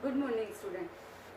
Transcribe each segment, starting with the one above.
Good morning student.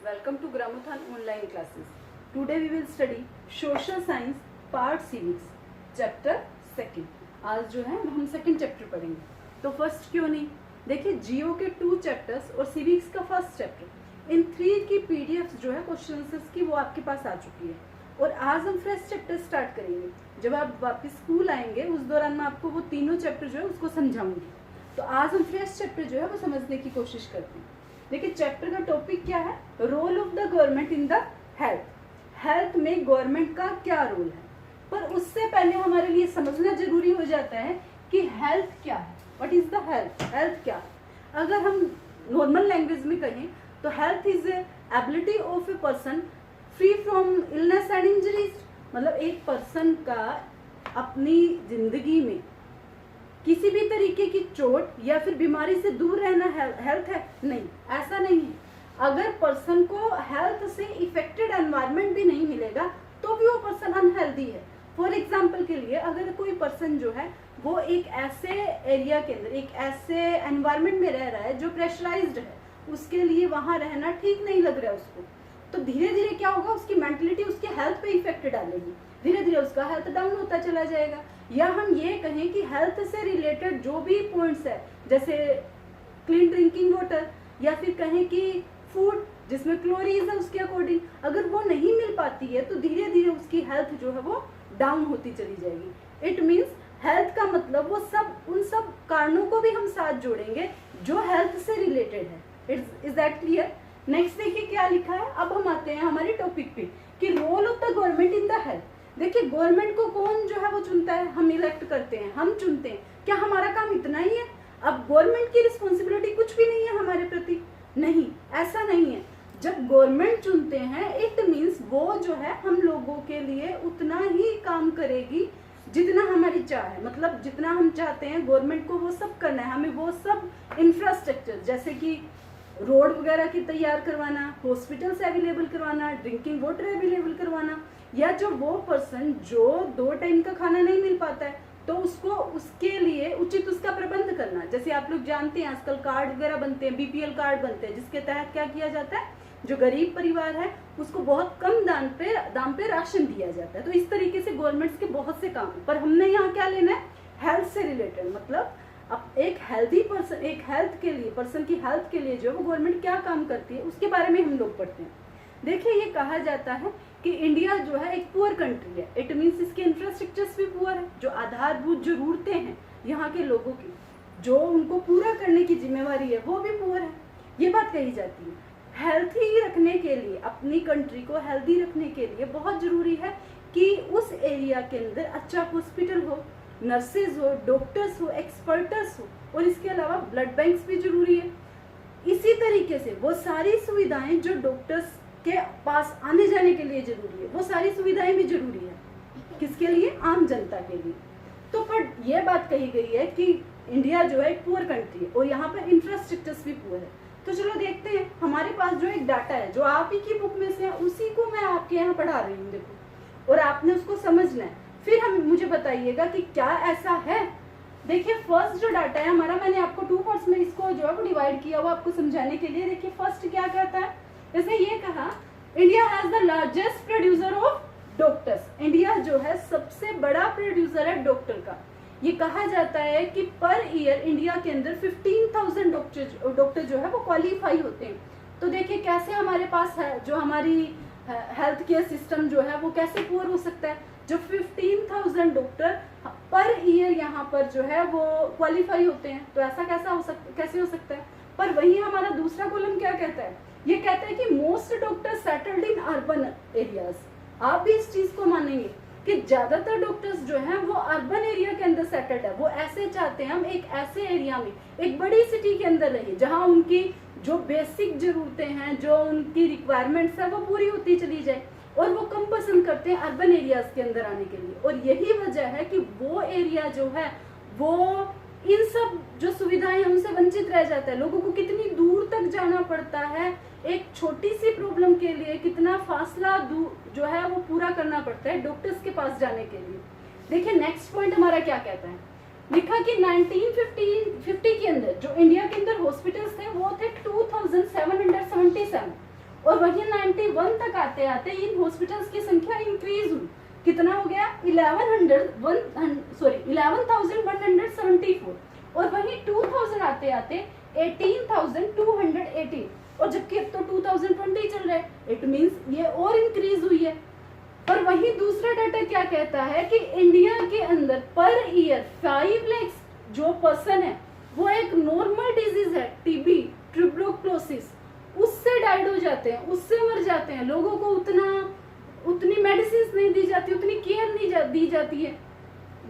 Welcome to Gramothan online classes. Today we will study social science part civics chapter 2. आज जो है हम second chapter पढ़ेंगे. तो first क्यों नहीं, देखिए जियो के 2 चैप्टर्स और सिविक्स का फर्स्ट चैप्टर इन 3 की पीडीएफ जो है क्वेश्चन आंसर्स की वो आपके पास आ चुकी है. और आज हम फ्रेश चैप्टर स्टार्ट करेंगे. जब आप वापस स्कूल आएंगे उस दौरान मैं आपको वो तीनों चैप्टर जो है उसको समझाऊंगी. तो आज हम फ्रेश चैप्टर जो है वो समझने की कोशिश करते हैं. देखिए चैप्टर का टॉपिक क्या है, role of the government in the health. Health में गवर्नमेंट का क्या रोल है. पर उससे पहले हमारे लिए समझना जरूरी हो जाता है कि हेल्थ क्या है. What is the health. Health क्या है, अगर हम नॉर्मल लैंग्वेज में कहें तो health is ability of a person free from illness and injuries. मतलब एक पर्सन का अपनी जिंदगी में किसी भी तरीके की चोट या फिर बीमारी से दूर रहना हेल्थ है. नहीं, ऐसा नहीं है. अगर पर्सन को हेल्थ से इफेक्टेड एनवायरनमेंट भी नहीं मिलेगा तो भी वो पर्सन अनहेल्दी है. फॉर एग्जाम्पल के लिए अगर कोई पर्सन जो है वो एक ऐसे एरिया के अंदर एक ऐसे एनवायरनमेंट में रह रहा है जो प्रेशराइज्ड है, उसके लिए वहां रहना ठीक नहीं लग रहा है उसको, तो धीरे धीरे क्या होगा, उसकी मेंटलिटी उसकी हेल्थ पे इफेक्ट डालेगी. धीरे धीरे उसका हेल्थ डाउन होता चला जाएगा. या हम ये कहें कि हेल्थ से रिलेटेड जो भी पॉइंट्स है जैसे क्लीन ड्रिंकिंग वाटर या फिर कहें कि फूड जिसमें क्लोरीज है उसके अकॉर्डिंग अगर वो नहीं मिल पाती है तो धीरे धीरे उसकी हेल्थ जो है वो डाउन होती चली जाएगी. इट मीन्स हेल्थ का मतलब वो सब उन सब कारणों को भी हम साथ जोड़ेंगे जो हेल्थ से रिलेटेड है. Is that clear. नेक्स्ट देखिए क्या लिखा है. अब हम आते हैं हमारे टॉपिक पे कि role of the government in the health. देखिए गवर्नमेंट को कौन जो है वो चुनता है, हम इलेक्ट करते हैं, हम चुनते हैं. क्या हमारा काम इतना ही है. अब गवर्नमेंट की रिस्पॉन्सिबिलिटी कुछ भी नहीं है हमारे प्रति. नहीं, ऐसा नहीं है. जब गवर्नमेंट चुनते हैं इट मीन्स वो जो है हम लोगों के लिए उतना ही काम करेगी जितना हमारी चाह है. मतलब जितना हम चाहते हैं गवर्नमेंट को वो सब करना है. हमें वो सब इंफ्रास्ट्रक्चर जैसे कि रोड वगैरह की तैयार करवाना, हॉस्पिटल्स अवेलेबल करवाना, ड्रिंकिंग वाटर अवेलेबल करवाना, या जो वो पर्सन जो 2 टाइम का खाना नहीं मिल पाता है तो उसको उसके लिए उचित उसका प्रबंध करना. जैसे आप लोग जानते हैं आजकल कार्ड वगैरह बनते हैं, बीपीएल कार्ड बनते हैं, जिसके तहत क्या किया जाता है, जो गरीब परिवार है उसको बहुत कम दाम पे राशन दिया जाता है. तो इस तरीके से गवर्नमेंट के बहुत से काम. पर हमने यहाँ क्या लेना है, हेल्थ से रिलेटेड. मतलब अब एक हेल्दी पर्सन, एक हेल्थ के लिए, पर्सन की हेल्थ के लिए जो है वो गवर्नमेंट क्या काम करती है उसके बारे में हम लोग पढ़ते हैं. देखिए ये कहा जाता है कि इंडिया जो है एक पुअर कंट्री है. इट मीन्स इसके इंफ्रास्ट्रक्चर्स भी पुअर है. जो आधारभूत जरूरतें हैं यहाँ के लोगों की जो उनको पूरा करने की जिम्मेवारी है वो भी पुअर है. ये बात कही जाती है. हेल्थी रखने के लिए, अपनी कंट्री को हेल्दी रखने के लिए बहुत जरूरी है कि उस एरिया के अंदर अच्छा हॉस्पिटल हो, नर्सेज हो, डॉक्टर्स हो, एक्सपर्टर्स हो, और इसके अलावा ब्लड बैंक्स भी जरूरी है. इसी तरीके से वो सारी सुविधाएं जो डॉक्टर्स के पास आने जाने के लिए जरूरी है वो सारी सुविधाएं भी जरूरी है. किसके लिए, आम जनता के लिए. तो पर यह बात कही गई है कि इंडिया जो है एक पुअर कंट्री है और यहाँ पर इंफ्रास्ट्रक्चर्स भी पुअर है. तो चलो देखते हैं. हमारे पास जो एक डाटा है जो आप ही की बुक में से है उसी को मैं आपके यहाँ पढ़ा रही हूँ. देखो, और आपने उसको समझना है. फिर हम मुझे बताइएगा कि क्या ऐसा है. देखिए फर्स्ट जो डाटा है हमारा, मैंने आपको 2 पार्ट्स में इसको जो है वो डिवाइड किया हुआ आपको समझाने के लिए. देखिए फर्स्ट क्या कहता है, जैसे ये कहा India has the largest producer of doctors. India जो है सबसे बड़ा प्रोड्यूसर है डॉक्टर का. ये कहा जाता है कि पर ईयर इंडिया के अंदर 15,000 डॉक्टर जो है वो क्वालिफाई होते हैं. तो देखिए कैसे हमारे पास है जो हमारी हेल्थ केयर सिस्टम जो है वो कैसे पुअर हो सकता है. जो 15,000 डॉक्टर पर ईयर यहाँ पर जो है वो क्वालिफाई होते हैं, तो ऐसा कैसे हो सकता है. पर वही हमारा दूसरा कॉलम क्या कहता है, ये कहता है कि most doctor settled in urban areas. आप भी इस चीज को मानेंगे कि ज्यादातर डॉक्टर्स जो हैं वो अर्बन एरिया के अंदर सेटल्ड है. वो ऐसे चाहते हैं हम एक ऐसे एरिया में, एक बड़ी सिटी के अंदर रहिए जहां उनकी जो बेसिक जरूरतें हैं, जो उनकी रिक्वायरमेंट्स है वो पूरी होती चली जाए. और वो कम पसंद करते हैं अर्बन एरियाज के अंदर आने के लिए. और यही वजह है कि वो एरिया जो है वो इन सब जो सुविधाएं हैं उनसे वंचित रह जाता है. लोगों को कितनी दूर तक जाना पड़ता है एक छोटी सी प्रॉब्लम के लिए, कितना फासला जो है वो पूरा करना पड़ता है डॉक्टर्स के पास जाने के लिए. देखिए नेक्स्ट पॉइंट हमारा क्या कहता है, लिखा कि 1950 के अंदर जो इंडिया के अंदर हॉस्पिटल्स थे वो थे 2770 21 तक आते आते इन हॉस्पिटल्स की संख्या इंक्रीज हुई, कितना हो गया 11,174, और वहीं 2000 आते आते 18,218, और जबकि अब तो 2020 चल रहा है, इट मींस ये और इंक्रीज हुई है। पर वहीं दूसरा डाटा क्या कहता है कि इंडिया के अंदर पर ईयर 5 लाख जो पर्सन है वो एक नॉर्मल डिजीज है टीबी, ट्यूबरकुलोसिस, उससे डाइड हो जाते हैं, उससे मर जाते हैं। लोगों को उतनी मेडिसिन नहीं दी जाती, उतनी केयर नहीं दी जाती है,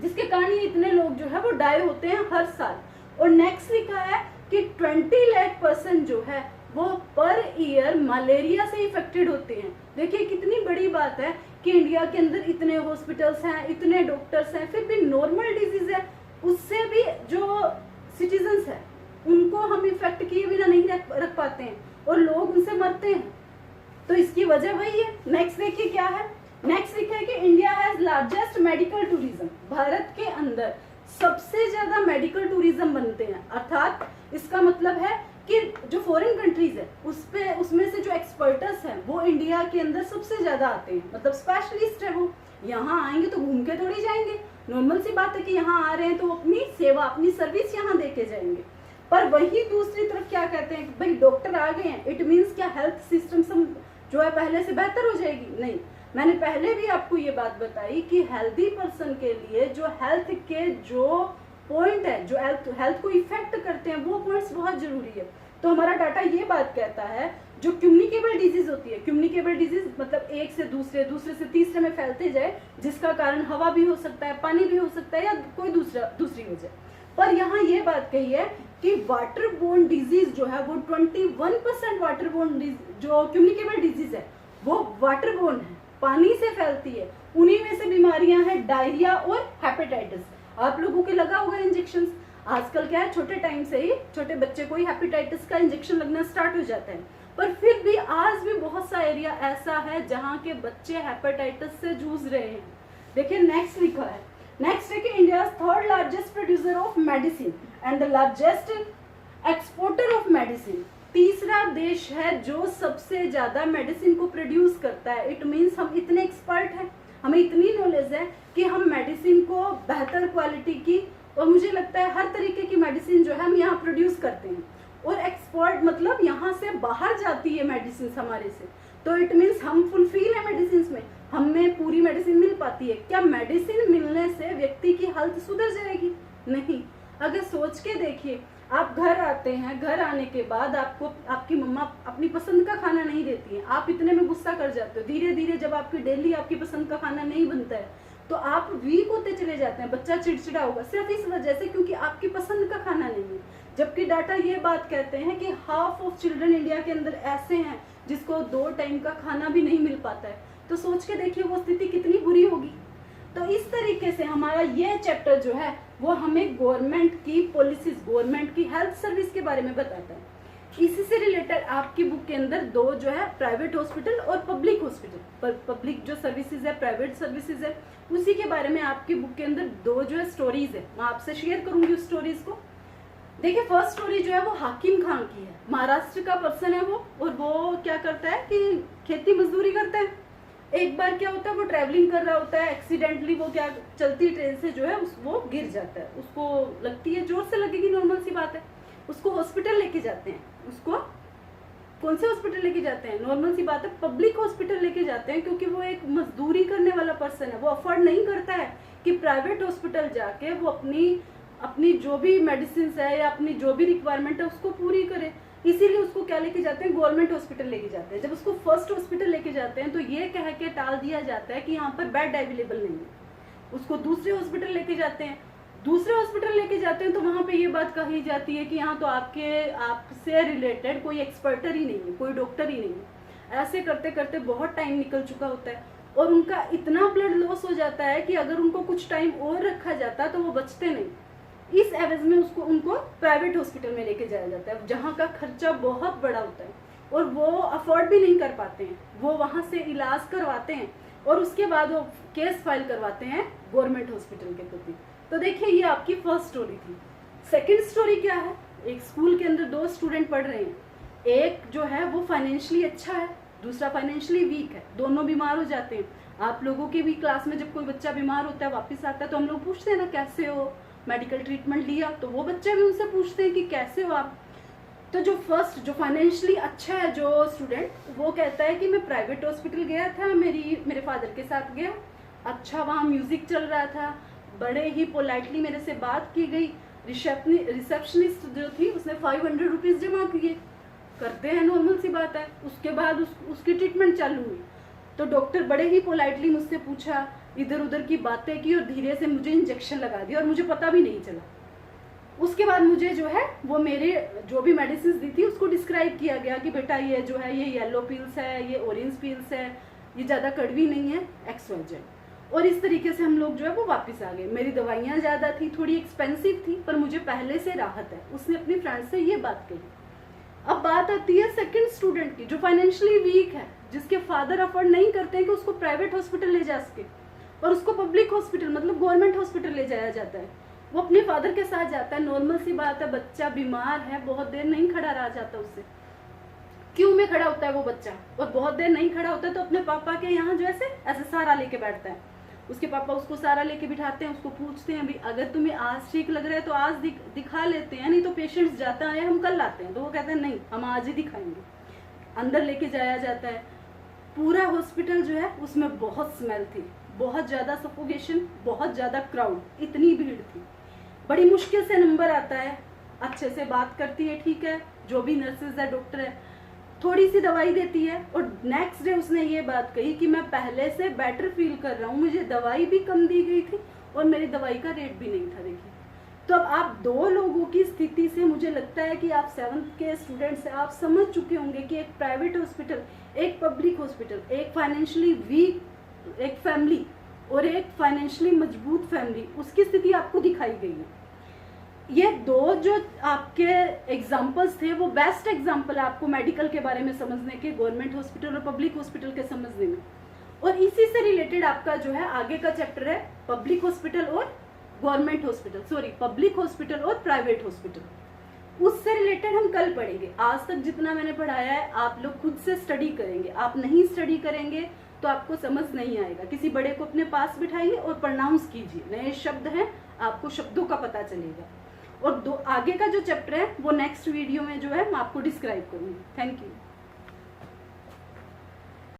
जिसके कारण ये इतने लोग जो है वो डाई होते हैं हर साल। और नेक्स्ट लिखा है कि 20 लाख पर्सन जो है वो पर ईयर मलेरिया से इफेक्टेड होते हैं। देखिए कितनी बड़ी बात है कि इंडिया के अंदर इतने हॉस्पिटल्स हैं, इतने डॉक्टर्स हैं, फिर भी नॉर्मल डिजीज है उससे भी जो सिटीजन्स है उनको हम इफेक्ट किए बिना नहीं रख पाते हैं और लोग उनसे मरते हैं। तो इसकी वजह वही है। नेक्स्ट देखिए क्या है, नेक्स्ट लिखा है कि India has largest medical tourism. Bharat के अंदर सबसे ज्यादा मेडिकल टूरिज्म बनते हैं, अर्थात इसका मतलब है कि जो फॉरेन कंट्रीज है उसमें से जो एक्सपर्टस हैं वो इंडिया के अंदर सबसे ज्यादा आते हैं, मतलब स्पेशलिस्ट है वो। यहाँ आएंगे तो घूम के थोड़ी जाएंगे, नॉर्मल सी बात है कि यहाँ आ रहे हैं तो अपनी सेवा, अपनी सर्विस यहाँ दे के जाएंगे। पर वही दूसरी तरफ क्या कहते हैं, भाई डॉक्टर आ गए हैं, इट मीन्स क्या हेल्थ सिस्टम जो है पहले से बेहतर हो जाएगी? नहीं। मैंने पहले भी आपको ये बात बताई कि हेल्दी पर्सन के लिए जो हेल्थ के जो पॉइंट है, जो हेल्थ को इफेक्ट करते हैं, वो पॉइंट्स बहुत जरूरी है। तो हमारा डाटा ये बात कहता है जो कम्युनिकेबल डिजीज होती है, कम्युनिकेबल डिजीज मतलब एक से दूसरे, दूसरे से तीसरे में फैलते जाए, जिसका कारण हवा भी हो सकता है, पानी भी हो सकता है, या कोई दूसरी वजह। पर यहाँ ये बात कही है कि वाटर बोर्न डिजीज जो है वो 21% वाटर बोर्न जो कम्युनिकेबल डिजीज है वो वाटर बोर्न है, पानी से फैलती है। उन्हीं में से बीमारियां हैं डायरिया और हेपेटाइटिस। आप लोगों के लगा होगा इंजेक्शन, आजकल क्या है छोटे टाइम से ही छोटे बच्चे को ही हेपेटाइटिस का इंजेक्शन लगना स्टार्ट हो जाता है। पर फिर भी आज भी बहुत सा एरिया ऐसा है जहाँ के बच्चे हेपेटाइटिस से जूझ रहे हैं। देखिए नेक्स्ट लिखा है, नेक्स्ट है कि India third largest producer of medicine and the largest exporter of medicine. तीसरा देश है जो सबसे ज्यादा मेडिसिन को प्रोड्यूस करता है। इट मीन्स हम इतने एक्सपर्ट हैं, हमें इतनी नॉलेज है कि हम मेडिसिन को बेहतर क्वालिटी की, और मुझे लगता है हर तरीके की मेडिसिन जो है हम यहाँ प्रोड्यूस करते हैं। और एक्सपोर्ट मतलब यहाँ से बाहर जाती है मेडिसिन हमारे से, तो इट मीन्स हम फुलफिल है मेडिसिन में, हमें पूरी मेडिसिन मिल पाती है। क्या मेडिसिन मिलने से व्यक्ति की हेल्थ सुधर जाएगी? नहीं। अगर सोच के देखिए, आप घर आते हैं, घर आने के बाद आपको आपकी मम्मा अपनी पसंद का खाना नहीं देती है, आप इतने में गुस्सा कर जाते हो। धीरे धीरे जब आपकी डेली आपकी पसंद का खाना नहीं बनता है तो आप वीक होते चले जाते हैं, बच्चा चिड़चिड़ा होगा सिर्फ इस वजह से क्योंकि आपकी पसंद का खाना नहीं है। जबकि डाटा ये बात कहते हैं कि हाफ ऑफ चिल्ड्रन इंडिया के अंदर ऐसे हैं जिसको 2 टाइम का खाना भी नहीं मिल पाता है। तो सोच के देखिए वो स्थिति कितनी बुरी होगी। तो इस तरीके से हमारा ये चैप्टर जो है वो हमें गवर्नमेंट की पॉलिसीज, गवर्नमेंट की हेल्थ सर्विस के बारे में बताता है। इसी से रिलेटेड आपकी बुक के अंदर 2 जो है प्राइवेट हॉस्पिटल और पब्लिक हॉस्पिटल, पब्लिक जो सर्विसेज है, प्राइवेट सर्विसेज है, उसी के बारे में आपकी बुक के अंदर 2 जो है स्टोरीज है, मैं आपसे शेयर करूंगी उस स्टोरीज को। देखिए फर्स्ट स्टोरी जो है वो हाकिम खान की है। महाराष्ट्र का पर्सन है वो, और वो क्या करता है कि खेती मजदूरी करता है। एक बार क्या होता है, वो ट्रैवलिंग कर रहा होता है, एक्सीडेंटली वो क्या चलती ट्रेन से जो है वो गिर जाता है, उसको लगती है, जोर से लगेगी, नॉर्मल सी बात है। उसको हॉस्पिटल लेके जाते हैं, उसको कौन से हॉस्पिटल लेके जाते हैं? नॉर्मल सी बात है, पब्लिक हॉस्पिटल लेके जाते हैं, क्योंकि वो एक मजदूरी करने वाला पर्सन है, वो अफोर्ड नहीं करता है कि प्राइवेट हॉस्पिटल जाके वो अपनी जो भी मेडिसिन है या अपनी जो भी रिक्वायरमेंट है उसको पूरी करे। इसीलिए उसको क्या लेके जाते हैं, गवर्नमेंट हॉस्पिटल लेके जाते हैं। जब उसको फर्स्ट हॉस्पिटल लेके जाते हैं तो ये कह के टाल दिया जाता है कि यहाँ पर बेड अवेलेबल नहीं है। उसको दूसरे हॉस्पिटल लेके जाते हैं, दूसरे हॉस्पिटल लेके जाते हैं तो वहाँ पे ये बात कही जाती है कि यहाँ तो आपसे रिलेटेड कोई एक्सपर्टर ही नहीं है, कोई डॉक्टर ही नहीं है। ऐसे करते करते बहुत टाइम निकल चुका होता है और उनका इतना ब्लड लॉस हो जाता है कि अगर उनको कुछ टाइम और रखा जाता तो वो बचते नहीं। इस एवज में उनको प्राइवेट हॉस्पिटल में लेके जाया जाता है, जहाँ का खर्चा बहुत बड़ा होता है और वो अफोर्ड भी नहीं कर पाते हैं। वो वहाँ से इलाज करवाते हैं और उसके बाद वो केस फाइल करवाते हैं गवर्नमेंट हॉस्पिटल के प्रति। तो देखिए ये आपकी फर्स्ट स्टोरी थी। सेकंड स्टोरी क्या है, एक स्कूल के अंदर 2 स्टूडेंट पढ़ रहे हैं। एक जो है वो फाइनेंशियली अच्छा है, दूसरा फाइनेंशियली वीक है, दोनों बीमार हो जाते हैं। आप लोगों के भी क्लास में जब कोई बच्चा बीमार होता है वापस आता है तो हम लोग पूछते हैं ना कैसे हो, मेडिकल ट्रीटमेंट लिया, तो वो बच्चे भी उनसे पूछते हैं कि कैसे हो आप। तो जो फर्स्ट जो फाइनेंशियली अच्छा है जो स्टूडेंट, वो कहता है कि मैं प्राइवेट हॉस्पिटल गया था, मेरे फादर के साथ गया, अच्छा वहाँ म्यूजिक चल रहा था, बड़े ही पोलाइटली मेरे से बात की गई, रिसेप्शनिस्ट जो थी उसने 500 रुपीज़ जमा किए, करते हैं नॉर्मल सी बात है। उसके बाद उसकी ट्रीटमेंट चालू हुई, तो डॉक्टर बड़े ही पोलाइटली मुझसे पूछा, इधर उधर की बातें की और धीरे से मुझे इंजेक्शन लगा दिया और मुझे पता भी नहीं चला। उसके बाद मुझे जो है वो मेरे जो भी मेडिसिन दी थी उसको डिस्क्राइब किया गया कि बेटा ये जो है ये येलो पिल्स है, ये ऑरेंज पिल्स है, ये ज़्यादा कड़वी नहीं है, XYZ। और इस तरीके से हम लोग जो है वो वापस आ गए। मेरी दवाइयाँ ज़्यादा थी, थोड़ी एक्सपेंसिव थी, पर मुझे पहले से राहत है। उसने अपनी फ्रेंड से ये बात कही। अब बात आती है सेकंड स्टूडेंट की जो फाइनेंशियली वीक है, जिसके फादर अफोर्ड नहीं करते हैं कि उसको प्राइवेट हॉस्पिटल ले जा सके और उसको पब्लिक हॉस्पिटल मतलब गवर्नमेंट हॉस्पिटल ले जाया जाता है। वो अपने फादर के साथ जाता है, नॉर्मल सी बात है, बच्चा बीमार है, बहुत देर नहीं खड़ा रह जाता उससे, क्यों में खड़ा होता है वो बच्चा, और बहुत देर नहीं खड़ा होता है तो अपने पापा के यहाँ जो ऐसे सहारा लेके बैठता है। उसके पापा उसको सहारा लेके बिठाते हैं, उसको पूछते हैं भाई अगर तुम्हें आज ठीक लग रहा है तो आज दिखा लेते हैं, नहीं तो पेशेंट्स जाता है हम कल लाते हैं। तो वो कहते हैं नहीं हम आज ही दिखाएंगे। अंदर लेके जाया जाता है। पूरा हॉस्पिटल जो है उसमें बहुत स्मेल थी, बहुत ज़्यादा सफोकेशन, बहुत ज़्यादा क्राउड, इतनी भीड़ थी। बड़ी मुश्किल से नंबर आता है, अच्छे से बात करती है, ठीक है, जो भी नर्सेज है डॉक्टर है, थोड़ी सी दवाई देती है। और नेक्स्ट डे उसने ये बात कही कि मैं पहले से बेटर फील कर रहा हूँ, मुझे दवाई भी कम दी गई थी और मेरी दवाई का रेट भी नहीं था। देखिए, तो अब आप दो लोगों की स्थिति से मुझे लगता है कि आप 7th के स्टूडेंट से आप समझ चुके होंगे कि एक प्राइवेट हॉस्पिटल, एक पब्लिक हॉस्पिटल, एक फाइनेंशियली वीक एक फैमिली और एक फाइनेंशियली मजबूत फैमिली, उसकी स्थिति आपको दिखाई गई है। ये दो जो आपके एग्जाम्पल्स थे वो बेस्ट एग्जाम्पल है आपको मेडिकल के बारे में समझने के, गवर्नमेंट हॉस्पिटल और पब्लिक हॉस्पिटल के समझने में। और इसी से रिलेटेड आपका जो है आगे का चैप्टर है पब्लिक हॉस्पिटल और government hospital, sorry public hospital और प्राइवेट हॉस्पिटल। उससे रिलेटेड हम कल पढ़ेंगे। आज तक जितना मैंने पढ़ाया है आप लोग खुद से स्टडी करेंगे, आप नहीं स्टडी करेंगे तो आपको समझ नहीं आएगा। किसी बड़े को अपने पास बिठाइए और प्रोनाउंस कीजिए, नए शब्द हैं आपको शब्दों का पता चलेगा। और आगे का जो चैप्टर है वो नेक्स्ट वीडियो में जो है मैं आपको डिस्क्राइब करूँगी। Thank you.